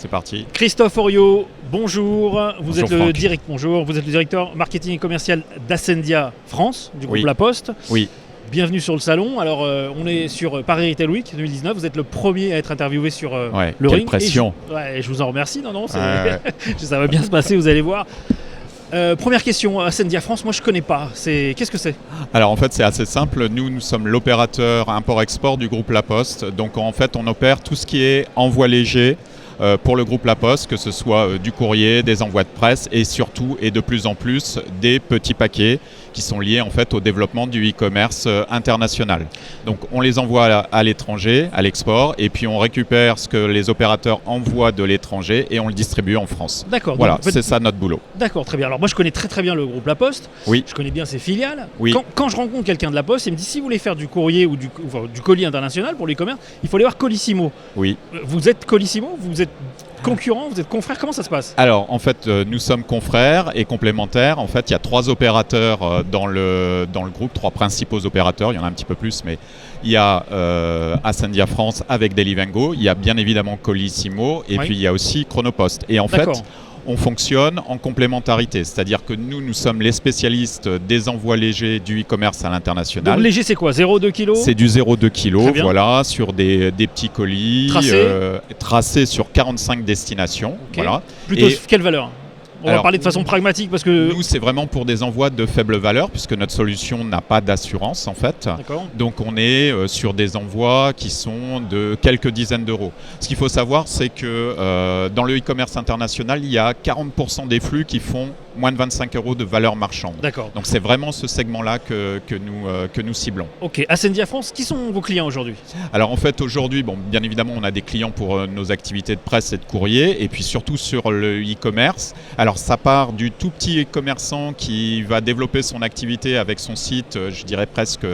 c'est parti. Christophe Oriot, bonjour. Vous êtes Franck. Vous êtes le directeur marketing et commercial d'Ascendia France, du groupe Oui. La Poste. Oui. Bienvenue sur le salon. Alors, on est sur Paris Retail Week 2019. Vous êtes le premier à être interviewé sur Ouais, le quelle ring. pression. Et je vous en remercie. Non, Ouais. ça va bien se passer, vous allez voir. Première question, Ascendia France, moi je connais pas. Qu'est-ce que c'est? Alors en fait c'est assez simple, nous sommes l'opérateur import-export du groupe La Poste, donc en fait on opère tout ce qui est envoi léger pour le groupe La Poste, que ce soit du courrier, des envois de presse et surtout et de plus en plus des petits paquets qui sont liés en fait au développement du e-commerce international. Donc on les envoie à l'étranger, à l'export, et puis on récupère ce que les opérateurs envoient de l'étranger et on le distribue en France. D'accord. Voilà, donc, en fait, c'est ça notre boulot. D'accord, très bien. Alors moi je connais très bien le groupe La Poste. Oui. Je connais bien ses filiales. Oui. Quand je rencontre quelqu'un de La Poste, il me dit si vous voulez faire du courrier ou du colis international pour l'e-commerce, il faut aller voir Colissimo. Oui. Vous êtes Colissimo? Vous êtes concurrent? Vous êtes confrère? Comment ça se passe? Alors en fait nous sommes confrères et complémentaires. En fait il y a 3 opérateurs dans le groupe, 3 principaux opérateurs, il y en a un petit peu plus, mais il y a Ascendia France avec Delivengo, il y a bien évidemment Colissimo et Oui. puis il y a aussi Chronopost. Et en fait D'accord. on fonctionne en complémentarité, c'est-à-dire que nous sommes les spécialistes des envois légers du e-commerce à Donc l'international. léger c'est quoi? 0,2 kg? C'est du 0,2 kg, Très bien. voilà, sur des petits colis tracés sur 45 destinations. Ok. Voilà. Plutôt Et- quelle valeur? On va Alors, parler de façon pragmatique parce que... Nous, c'est vraiment pour des envois de faible valeur, puisque notre solution n'a pas d'assurance en fait. D'accord. Donc on est sur des envois qui sont de quelques dizaines d'euros. Ce qu'il faut savoir, c'est que dans le e-commerce international, il y a 40% des flux qui font moins de 25 euros de valeur marchande. D'accord. Donc c'est vraiment ce segment-là que nous ciblons. Ok. Ascendia France, qui sont vos clients aujourd'hui? Alors en fait aujourd'hui, bon, bien évidemment on a des clients pour nos activités de presse et de courrier, et puis surtout sur le e-commerce. Alors ça part du tout petit e-commerçant qui va développer son activité avec son site, je dirais presque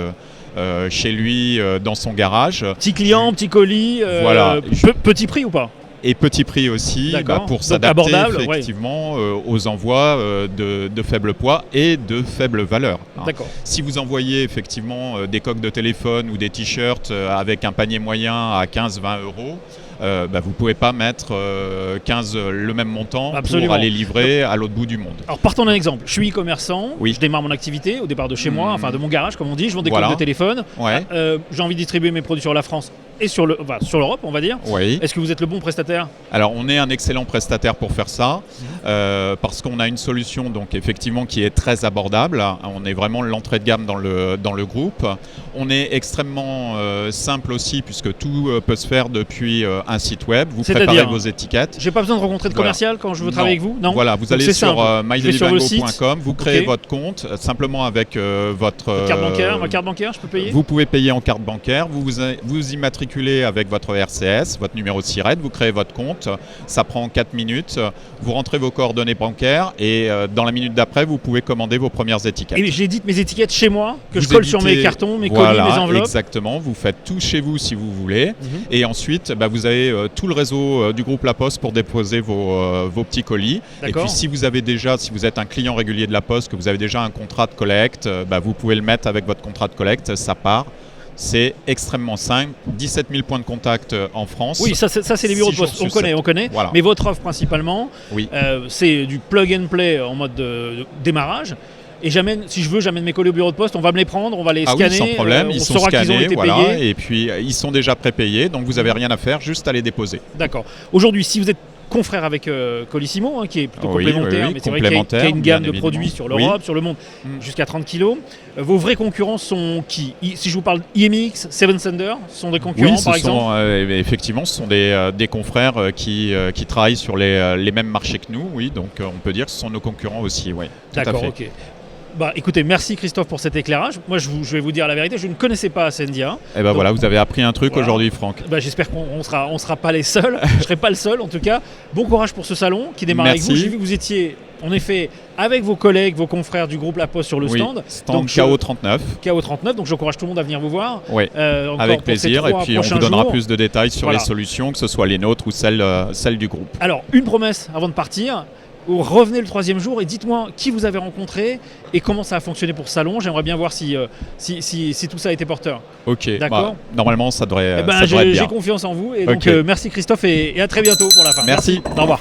chez lui dans son garage. Petit client, petit colis, Voilà. Petit prix ou pas? Et petit prix aussi, D'accord. pour Donc s'adapter abordable, ouais. effectivement aux envois de faible poids et de faible valeur. Hein. D'accord. Si vous envoyez effectivement des coques de téléphone ou des t-shirts avec un panier moyen à 15-20 euros, vous ne pouvez pas mettre 15 le même montant Absolument. pour aller livrer à l'autre bout du monde. Alors partons d'un exemple. Je suis e-commerçant, Oui. je démarre mon activité au départ de chez moi, enfin de mon garage comme on dit, je vends des Voilà. coques de téléphone. Ouais. J'ai envie de distribuer mes produits sur la France et sur l'Europe, on va dire. Oui. Est-ce que vous êtes le bon prestataire? Alors on est un excellent prestataire pour faire ça, parce qu'on a une solution donc effectivement qui est très abordable. On est vraiment l'entrée de gamme dans le groupe. On est extrêmement simple aussi, puisque tout peut se faire depuis un site web. Vous C'est-à-dire préparez vos étiquettes. J'ai pas besoin de rencontrer de Voilà. commercial quand je veux travailler avec vous? Non. Voilà, vous Donc allez c'est sur simple. Je vais sur le mydelivengo.com, vous créez Ok. votre compte simplement avec votre Carte bancaire, ma carte bancaire, je peux payer? Vous pouvez payer en carte bancaire, vous immatriculez avec votre RCS, votre numéro de SIRET, vous créez votre compte, ça prend 4 minutes, vous rentrez vos coordonnées bancaires et dans la minute d'après, vous pouvez commander vos premières étiquettes. Et j'édite mes étiquettes chez moi, que je Vous colle sur mes éditez- cartons, mes voilà, colis, mes enveloppes. Exactement, vous faites tout chez vous si vous voulez. Mhm. Et ensuite, vous avez tout le réseau du groupe La Poste pour déposer vos petits colis. Et D'accord. puis si vous êtes un client régulier de La Poste, que vous avez déjà un contrat de collecte, vous pouvez le mettre avec votre contrat de collecte, ça part. C'est extrêmement simple, 17 000 points de contact en France. Oui, ça c'est les bureaux de 6 jours poste, sur on connaît. Voilà. Mais votre offre principalement, Oui. c'est du plug and play en mode de démarrage. Et si je veux, j'amène mes colis au bureau de poste, on va me les prendre, on va les Ah scanner, oui, sans problème, on ils sont saura qu'ils ont scannés, été voilà, payés. et puis ils sont déjà prépayés, donc vous n'avez rien à faire, juste à les déposer. D'accord. Aujourd'hui, si vous êtes confrère avec Colissimo, qui est plutôt Oui, complémentaire, oui, mais c'est vrai qu'il y a une complémentaire, gamme bien de évidemment. produits sur l'Europe, sur le monde, jusqu'à 30 kilos. Vos vrais concurrents sont qui? Si je vous parle IMX, Seven Sender, sont des concurrents Oui, par exemple? effectivement, ce sont des confrères qui travaillent sur les mêmes marchés que nous, oui, donc on peut dire que ce sont nos concurrents aussi, oui. Tout à D'accord, fait. ok. Écoutez, merci Christophe pour cet éclairage. Moi, je vais vous dire la vérité, je ne connaissais pas Ascendia. Et donc, voilà, vous avez appris un truc voilà. aujourd'hui, Franck. J'espère qu'on sera pas les seuls. Je ne serai pas le seul, en tout cas. Bon courage pour ce salon qui démarre Merci. avec vous. J'ai vu que vous étiez, en effet, avec vos collègues, vos confrères du groupe La Poste sur le stand. Stand KO39. KO39, donc j'encourage tout le monde à venir vous voir. Oui, avec plaisir. Et puis on vous donnera plus de détails sur les solutions, que ce soit les nôtres ou celles du groupe. Alors, une promesse avant de partir. revenez le 3e jour et dites-moi qui vous avez rencontré et comment ça a fonctionné pour ce salon. J'aimerais bien voir si tout ça a été porteur. Ok, D'accord. normalement ça devrait, Eh ben, ça devrait être bien. j'ai confiance en vous et donc Ok. merci Christophe et à très bientôt pour la fin. Merci. Au revoir.